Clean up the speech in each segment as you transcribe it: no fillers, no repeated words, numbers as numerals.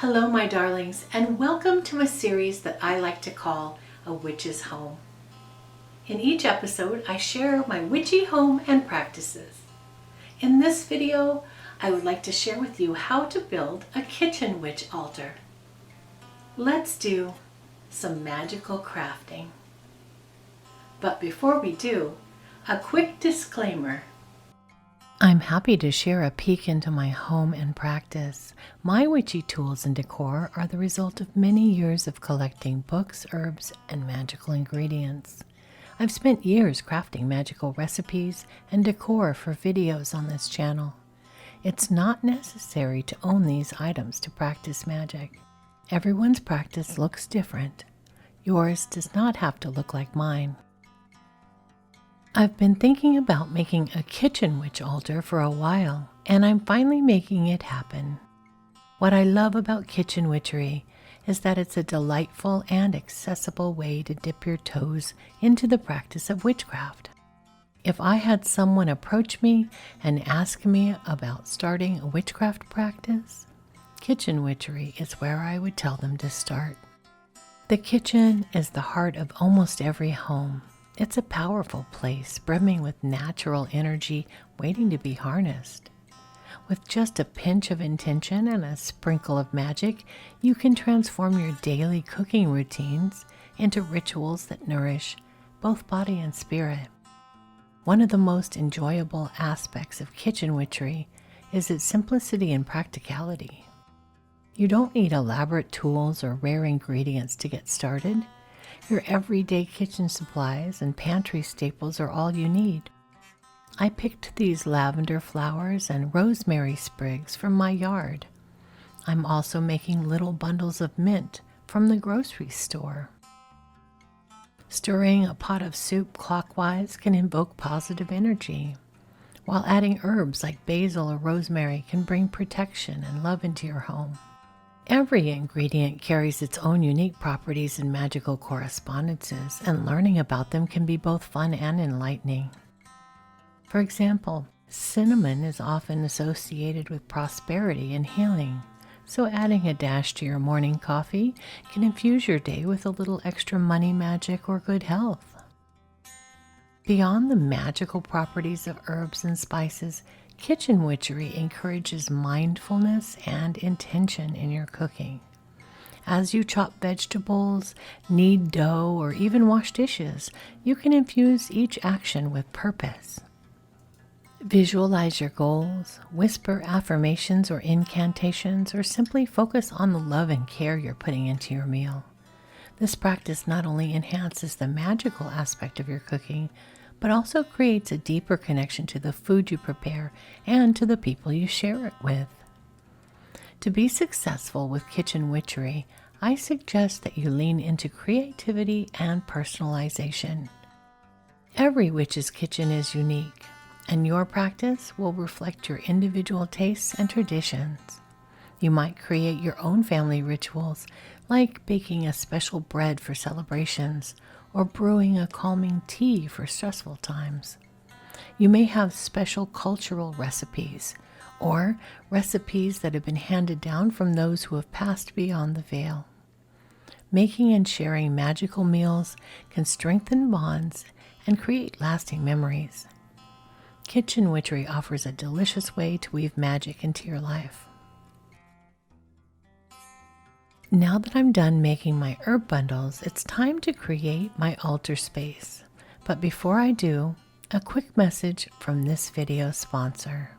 Hello my darlings, and welcome to a series that I like to call A Witch's Home. In each episode, I share my witchy home and practices. In this video, I would like to share with you how to build a kitchen witch altar. Let's do some magical crafting. But before we do, a quick disclaimer. I'm happy to share a peek into my home and practice. My witchy tools and decor are the result of many years of collecting books, herbs, and magical ingredients. I've spent years crafting magical recipes and decor for videos on this channel. It's not necessary to own these items to practice magic. Everyone's practice looks different. Yours does not have to look like mine. I've been thinking about making a kitchen witch altar for a while, and I'm finally making it happen. What I love about kitchen witchery is that it's a delightful and accessible way to dip your toes into the practice of witchcraft. If I had someone approach me and ask me about starting a witchcraft practice, kitchen witchery is where I would tell them to start. The kitchen is the heart of almost every home. It's a powerful place brimming with natural energy waiting to be harnessed. With just a pinch of intention and a sprinkle of magic, you can transform your daily cooking routines into rituals that nourish both body and spirit. One of the most enjoyable aspects of kitchen witchery is its simplicity and practicality. You don't need elaborate tools or rare ingredients to get started. Your everyday kitchen supplies and pantry staples are all you need. I picked these lavender flowers and rosemary sprigs from my yard. I'm also making little bundles of mint from the grocery store. Stirring a pot of soup clockwise can invoke positive energy, while adding herbs like basil or rosemary can bring protection and love into your home. Every ingredient carries its own unique properties and magical correspondences, and learning about them can be both fun and enlightening. For example, cinnamon is often associated with prosperity and healing, so adding a dash to your morning coffee can infuse your day with a little extra money magic or good health. Beyond the magical properties of herbs and spices, kitchen witchery encourages mindfulness and intention in your cooking. As you chop vegetables, knead dough, or even wash dishes, you can infuse each action with purpose. Visualize your goals, whisper affirmations or incantations, or simply focus on the love and care you're putting into your meal. This practice not only enhances the magical aspect of your cooking, but also creates a deeper connection to the food you prepare and to the people you share it with. To be successful with kitchen witchery, I suggest that you lean into creativity and personalization. Every witch's kitchen is unique, and your practice will reflect your individual tastes and traditions. You might create your own family rituals, like baking a special bread for celebrations, or brewing a calming tea for stressful times. You may have special cultural recipes, or recipes that have been handed down from those who have passed beyond the veil. Making and sharing magical meals can strengthen bonds and create lasting memories. Kitchen witchery offers a delicious way to weave magic into your life. Now that I'm done making my herb bundles, it's time to create my altar space. But before I do, a quick message from this video sponsor.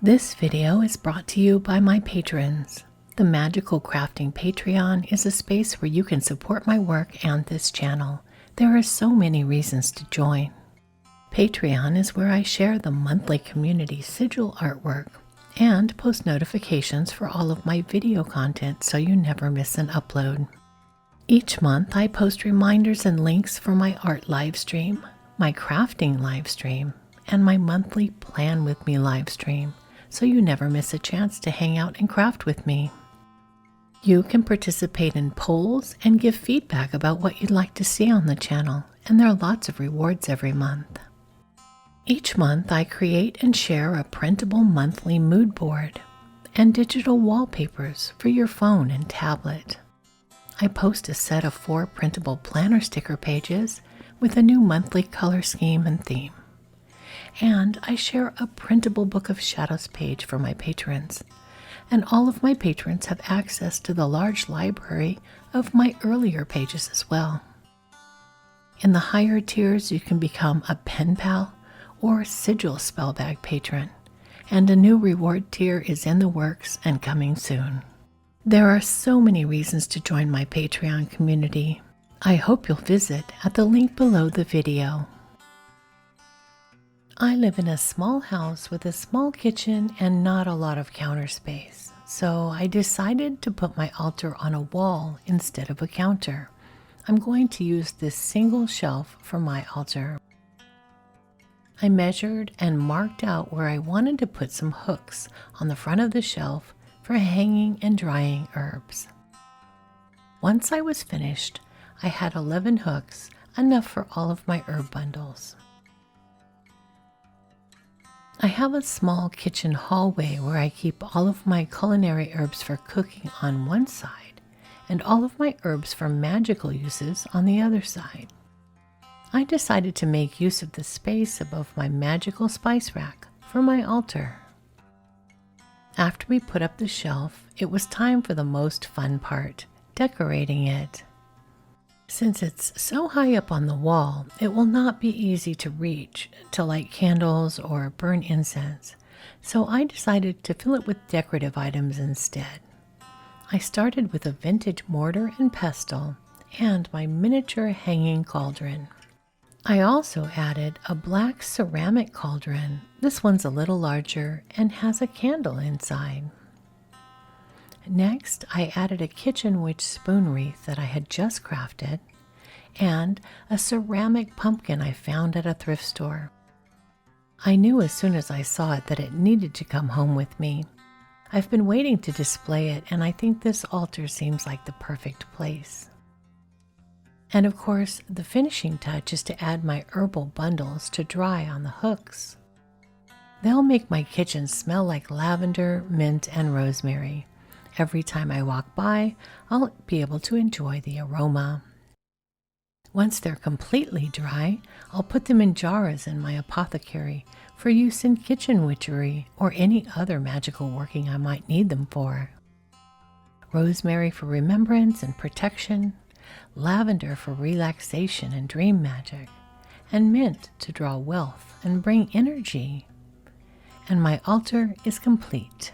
This video is brought to you by my patrons. The Magical Crafting Patreon is a space where you can support my work and this channel. There are so many reasons to join. Patreon is where I share the monthly community sigil artwork and post notifications for all of my video content so you never miss an upload. Each month I post reminders and links for my art live stream, my crafting live stream, and my monthly Plan With Me live stream, so you never miss a chance to hang out and craft with me. You can participate in polls and give feedback about what you'd like to see on the channel, and there are lots of rewards every month. Each month I create and share a printable monthly mood board. and digital wallpapers for your phone and tablet. I post a set of 4 printable planner sticker pages with a new monthly color scheme and theme. And I share a printable Book of Shadows page for my patrons. And all of my patrons have access to the large library of my earlier pages as well. In the higher tiers, you can become a pen pal or sigil spellbag patron. And a new reward tier is in the works and coming soon. There are so many reasons to join my Patreon community. I hope you'll visit at the link below the video. I live in a small house with a small kitchen and not a lot of counter space, so I decided to put my altar on a wall instead of a counter. I'm going to use this single shelf for my altar. I measured and marked out where I wanted to put some hooks on the front of the shelf for hanging and drying herbs. Once I was finished, I had 11 hooks, enough for all of my herb bundles. I have a small kitchen hallway where I keep all of my culinary herbs for cooking on one side and all of my herbs for magical uses on the other side. I decided to make use of the space above my magical spice rack for my altar. After we put up the shelf, it was time for the most fun part, decorating it. Since it's so high up on the wall, it will not be easy to reach to light candles or burn incense, so I decided to fill it with decorative items instead. I started with a vintage mortar and pestle and my miniature hanging cauldron. I also added a black ceramic cauldron. This one's a little larger and has a candle inside. Next, I added a kitchen witch spoon wreath that I had just crafted and a ceramic pumpkin I found at a thrift store. I knew as soon as I saw it that it needed to come home with me. I've been waiting to display it, and I think this altar seems like the perfect place. And of course, the finishing touch is to add my herbal bundles to dry on the hooks. They'll make my kitchen smell like lavender, mint, and rosemary. Every time I walk by, I'll be able to enjoy the aroma. Once they're completely dry, I'll put them in jars in my apothecary for use in kitchen witchery or any other magical working I might need them for. Rosemary for remembrance and protection, lavender for relaxation and dream magic, and mint to draw wealth and bring energy. And my altar is complete.